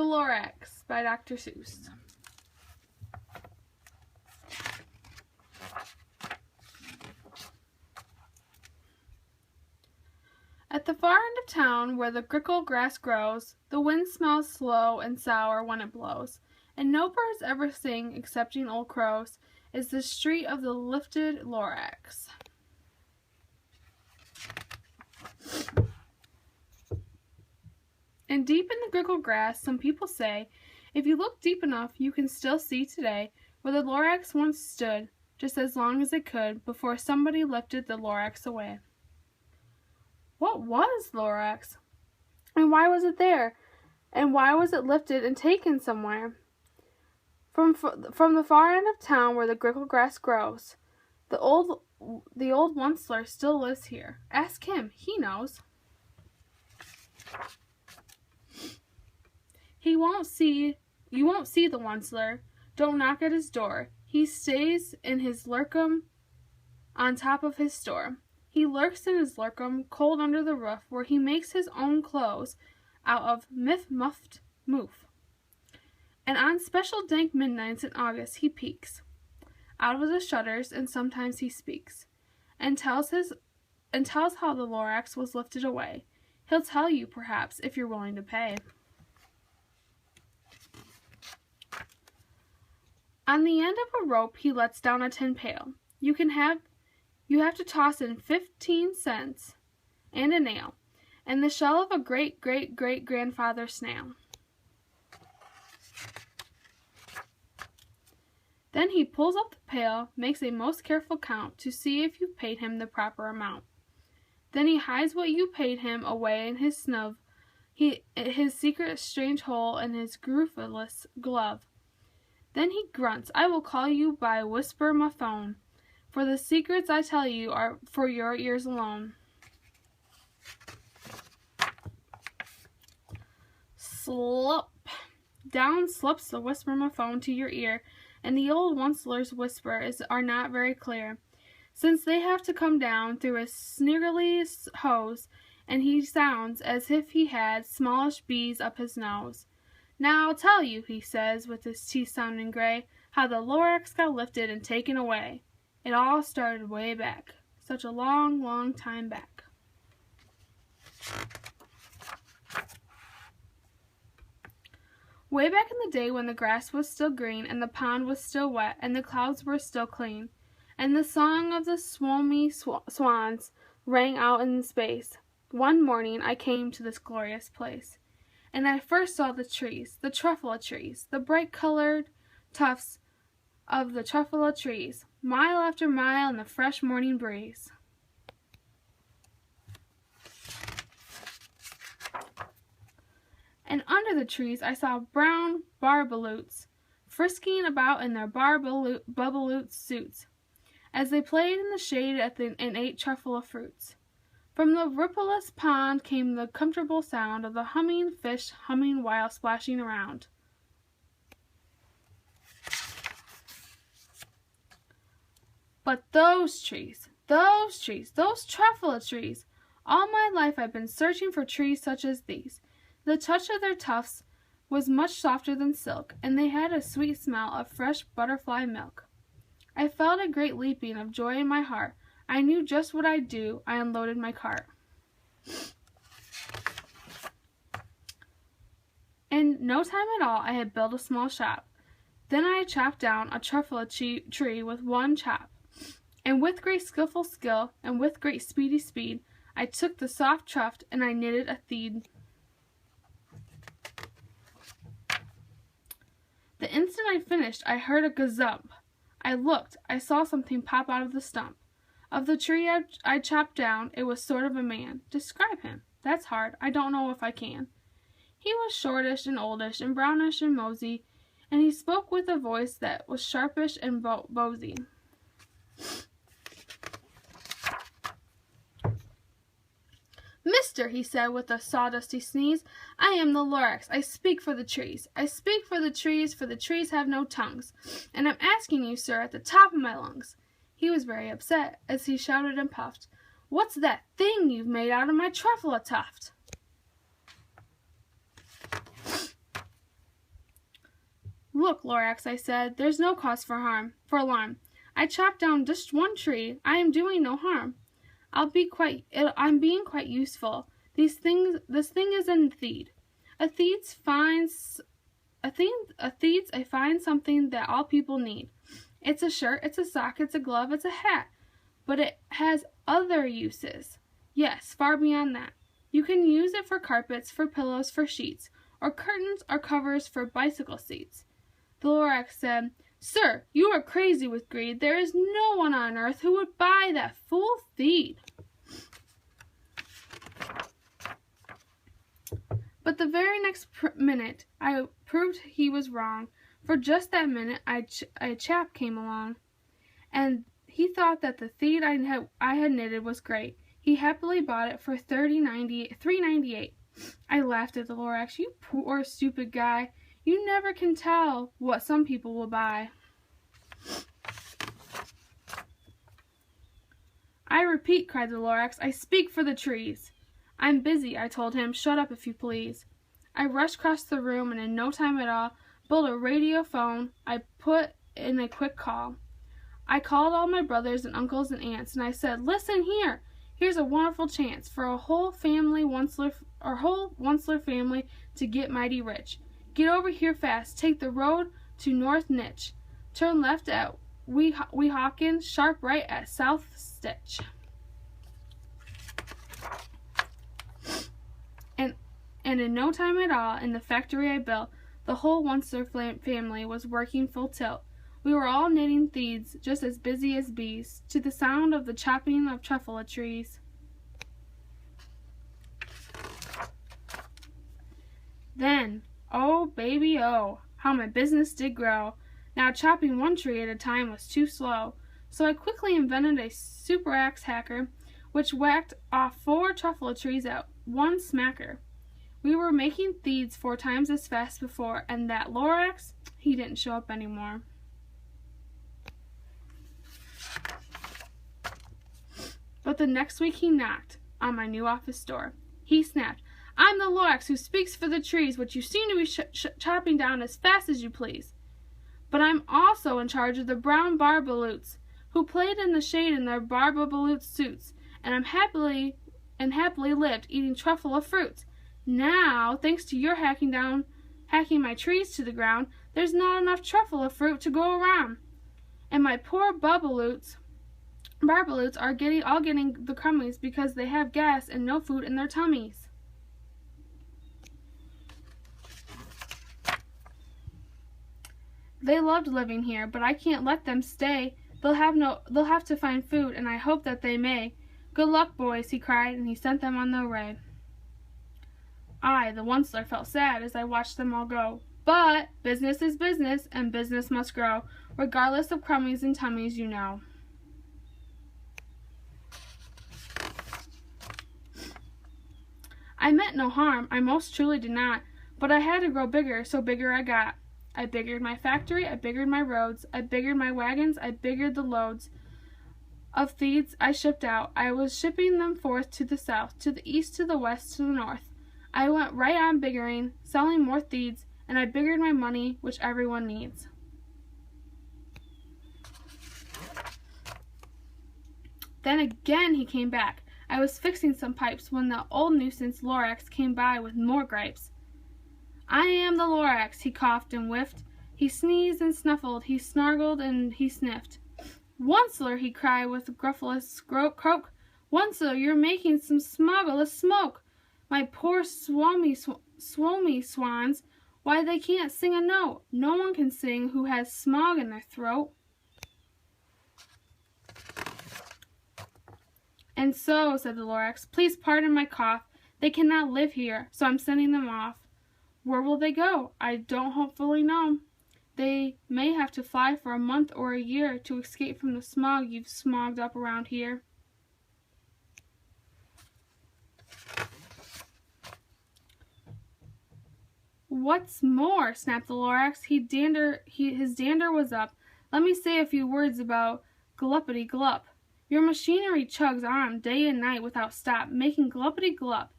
Lorax by Dr. Seuss. At the far end of town, where the grickle grass grows, the wind smells slow and sour when it blows, and no birds ever sing excepting old crows, is the street of the lifted Lorax. And deep in the grickle grass, some people say, if you look deep enough, you can still see today where the Lorax once stood, just as long as it could, before somebody lifted the Lorax away. What was Lorax? And why was it there? And why was it lifted and taken somewhere? From the far end of town where the grickle grass grows, the old Onceler still lives here. Ask him, he knows. You won't see the Onceler. Don't knock at his door. He stays in his lurkum on top of his store. He lurks in his lurkum, cold under the roof, where he makes his own clothes out of muffed moof. And on special dank midnights in August he peeks out of the shutters, and sometimes he speaks, and tells how the Lorax was lifted away. He'll tell you, perhaps, if you're willing to pay. On the end of a rope he lets down a tin pail. You have to toss in 15 cents and a nail, and the shell of a great-great-great-grandfather snail. Then he pulls up the pail, makes a most careful count to see if you've paid him the proper amount. Then he hides what you paid him away in his snub, his secret strange hole in his groofless glove. Then he grunts, I will call you by whisper my phone, for the secrets I tell you are for your ears alone. Slop! Down slips the whisper-my-phone to your ear, and the old Onceler's whispers are not very clear, since they have to come down through a sniggerly hose, and he sounds as if he had smallish bees up his nose. Now I'll tell you, he says, with his teeth sounding gray, how the Lorax got lifted and taken away. It all started way back, such a long, long time back. Way back in the day when the grass was still green, and the pond was still wet, and the clouds were still clean, and the song of the swomy swans rang out in space, one morning I came to this glorious place. And I first saw the trees, the truffula trees, the bright-colored tufts of the truffula trees, mile after mile in the fresh morning breeze. And under the trees I saw brown barbaloots frisking about in their bubaloot suits, as they played in the shade and ate truffula fruits. From the rippleless pond came the comfortable sound of the humming fish humming while splashing around. But those trees, those truffula trees, all my life I've been searching for trees such as these. The touch of their tufts was much softer than silk, and they had a sweet smell of fresh butterfly milk. I felt a great leaping of joy in my heart. I knew just what I'd do. I unloaded my cart. In no time at all, I had built a small shop. Then I had chopped down a truffula tree with one chop. And with great skillful skill, and with great speedy speed, I took the soft tuft and I knitted a thread. The instant I finished, I heard a gazump. I looked. I saw something pop out of the stump. Of the tree I chopped down, it was sort of a man. Describe him. That's hard. I don't know if I can. He was shortish and oldish and brownish and mosey, and he spoke with a voice that was sharpish and bowsy. Mister, he said with a sawdusty sneeze, I am the Lorax. I speak for the trees. I speak for the trees have no tongues. And I'm asking you, sir, at the top of my lungs. He was very upset as he shouted and puffed, What's that thing you've made out of my truffula tuft? Look, Lorax, I said, there's no cause for alarm. I chopped down just one tree. I am doing no harm. I'm being quite useful. This thing is a thied. A thief finds something that all people need. It's a shirt, it's a sock, it's a glove, it's a hat. But it has other uses. Yes, far beyond that. You can use it for carpets, for pillows, for sheets, or curtains or covers for bicycle seats. The Lorax said, Sir, you are crazy with greed. There is no one on earth who would buy that fool thief. But the very next minute, I proved he was wrong. For just that minute, a chap came along, and he thought that the thief I had knitted was great. He happily bought it for $3.98. I laughed at the Lorax. You poor stupid guy. You never can tell what some people will buy. I repeat, cried the Lorax, I speak for the trees. I'm busy, I told him. Shut up if you please. I rushed across the room and in no time at all built a radio phone. I put in a quick call. I called all my brothers and uncles and aunts and I said, Listen here. Here's a wonderful chance for a whole Onceler family to get mighty rich. Get over here fast. Take the road to North Nitch. Turn left at Weehawken, sharp right at South Stitch. And in no time at all, in the factory I built, the whole Onceler family was working full tilt. We were all knitting threads, just as busy as bees, to the sound of the chopping of truffle trees. Then, oh, baby, oh, how my business did grow. Now chopping one tree at a time was too slow, so I quickly invented a super axe hacker, which whacked off 4 truffle trees at one smacker. We were making threads 4 times as fast before, and that Lorax, he didn't show up anymore. But the next week he knocked on my new office door. He snapped, I'm the Lorax who speaks for the trees, which you seem to be chopping down as fast as you please. But I'm also in charge of the brown barbaloots, who played in the shade in their barbaloot suits, and I'm happily lived eating truffle of fruits. Now, thanks to your hacking my trees to the ground, there's not enough truffle of fruit to go around. And my poor barbaloots are getting the crummies because they have gas and no food in their tummies. They loved living here, but I can't let them stay. They'll have to find food, and I hope that they may. Good luck, boys, he cried, and he sent them on their way. I, the Onceler, felt sad as I watched them all go. But business is business, and business must grow, regardless of crummies and tummies, you know. I meant no harm, I most truly did not, but I had to grow bigger, so bigger I got. I biggered my factory, I biggered my roads, I biggered my wagons, I biggered the loads of threads I shipped out. I was shipping them forth to the south, to the east, to the west, to the north. I went right on biggering, selling more threads, and I biggered my money, which everyone needs. Then again he came back. I was fixing some pipes when the old nuisance Lorax came by with more gripes. I am the Lorax, he coughed and whiffed. He sneezed and snuffled, he snargled and he sniffed. Onceler, he cried with a gruffless croak. Onceler, you're making some smuggless smoke. My poor swomy swans, why they can't sing a note. No one can sing who has smog in their throat. And so, said the Lorax, please pardon my cough. They cannot live here, so I'm sending them off. Where will they go? I don't hopefully know. They may have to fly for a month or a year to escape from the smog you've smogged up around here. What's more, snapped the Lorax, his dander was up. Let me say a few words about gluppity-glup. Your machinery chugs on day and night without stop, making gluppity-glup.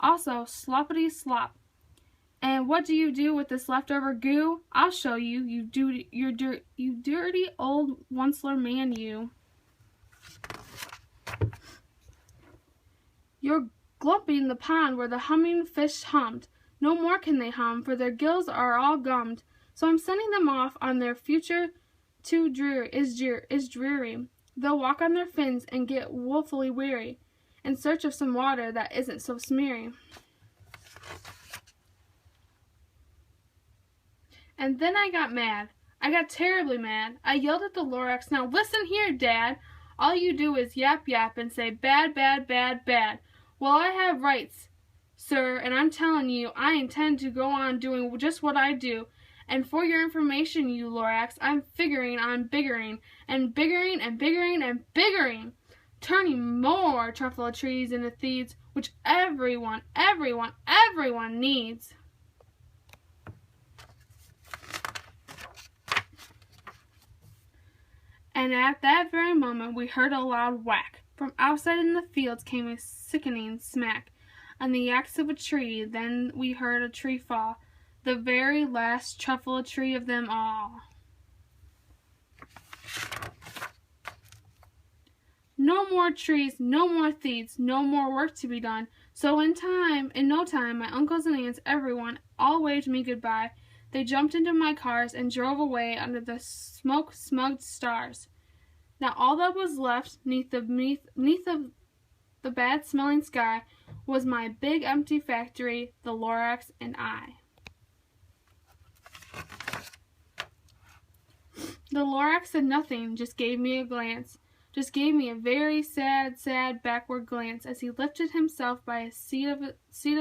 Also, sloppity-slop. And what do you do with this leftover goo? I'll show you, you dirty old onceler man, you. You're glumping the pond where the humming fish hummed. No more can they hum, for their gills are all gummed. So I'm sending them off on their future too dreary. They'll walk on their fins and get woefully weary, in search of some water that isn't so smeary. And then I got mad. I got terribly mad. I yelled at the Lorax, "Now listen here, Dad. All you do is yap yap and say bad, bad, bad, bad. Well, I have rights, sir, and I'm telling you, I intend to go on doing just what I do. And for your information, you Lorax, I'm figuring on biggering, and biggering, and biggering, and biggering, turning more truffle trees into thieves, which everyone needs." And at that very moment we heard a loud whack. From outside in the fields came a sickening smack on the axe of a tree. Then we heard a tree fall, the very last truffle tree of them all. No more trees, no more thieves, no more work to be done. So in no time, my uncles and aunts, everyone, all waved me goodbye. They jumped into my cars and drove away under the smoke-smugged stars. Now all that was left neath the bad-smelling sky was my big empty factory, the Lorax, and I. The Lorax said nothing, just gave me a glance. Just gave me a very sad, sad backward glance as he lifted himself by a seat of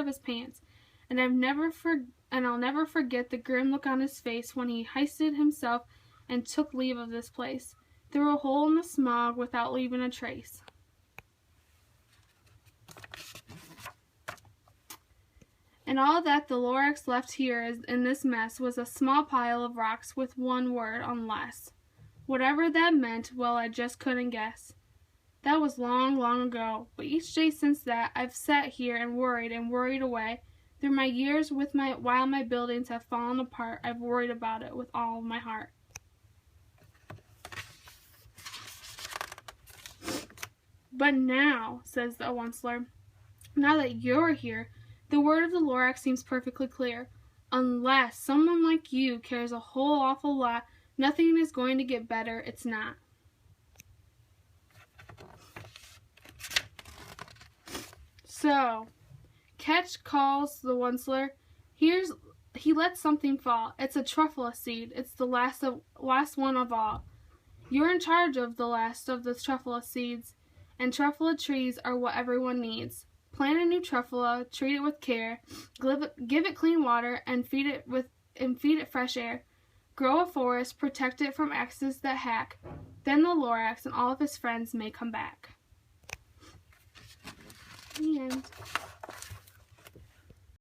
his pants, and I'll never forget the grim look on his face when he hoisted himself and took leave of this place, through a hole in the smog without leaving a trace. And all that the Lorax left here in this mess was a small pile of rocks with one word, unless. Whatever that meant, well, I just couldn't guess. That was long, long ago, but each day since that I've sat here and worried away. Through my years while my buildings have fallen apart, I've worried about it with all my heart. But now, says the onceler, now that you're here, the word of the Lorax seems perfectly clear. Unless someone like you cares a whole awful lot, nothing is going to get better, it's not. So, catch, calls the onceler. He lets something fall. It's a truffle seed. It's the last one of all. You're in charge of the last of the truffle seeds, and truffle trees are what everyone needs. Plant a new truffle, treat it with care, give it clean water, and feed it fresh air. Grow a forest, protect it from axes that hack. Then the Lorax and all of his friends may come back. The end.